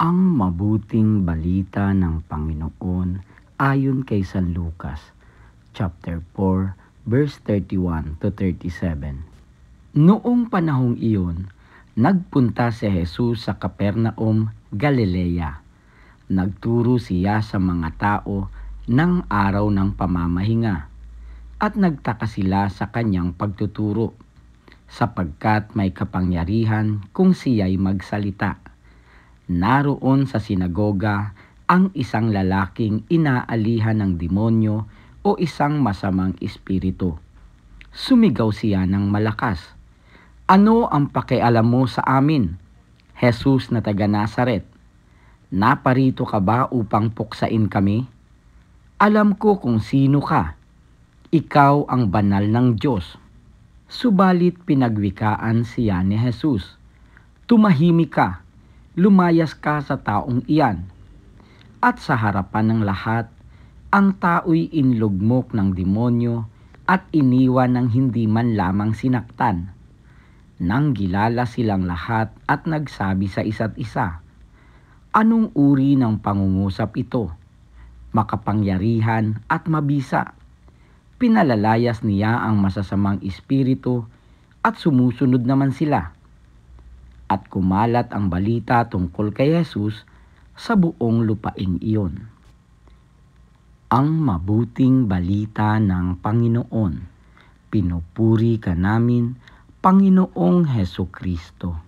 Ang mabuting balita ng Panginoon ayon kay San Lucas, chapter 4, verse 31 to 37. Noong panahong iyon, nagpunta si Jesus sa Capernaum, Galilea. Nagturo siya sa mga tao ng araw ng pamamahinga at nagtaka sila sa kanyang pagtuturo, sapagkat may kapangyarihan kung siya'y magsalita. Naroon sa sinagoga ang isang lalaking inaalihan ng demonyo o isang masamang espiritu. Sumigaw siya ng malakas, "Ano ang pakialam mo sa amin, Jesus na taga Nazaret? Naparito ka ba upang puksain kami? Alam ko kung sino ka. Ikaw ang banal ng Diyos." Subalit pinagwikaan siya ni Jesus, "Tumahimik ka. Lumayas ka sa taong iyan." At sa harapan ng lahat, ang tao'y inlugmok ng demonyo at iniwan ng hindi man lamang sinaktan. Nang gilala silang lahat at nagsabi sa isa't isa, "Anong uri ng pangungusap ito? Makapangyarihan at mabisa." Pinalalayas niya ang masasamang espiritu at sumusunod naman sila. At kumalat ang balita tungkol kay Jesus sa buong lupaing iyon. Ang mabuting balita ng Panginoon. Pinupuri ka namin, Panginoong Hesukristo.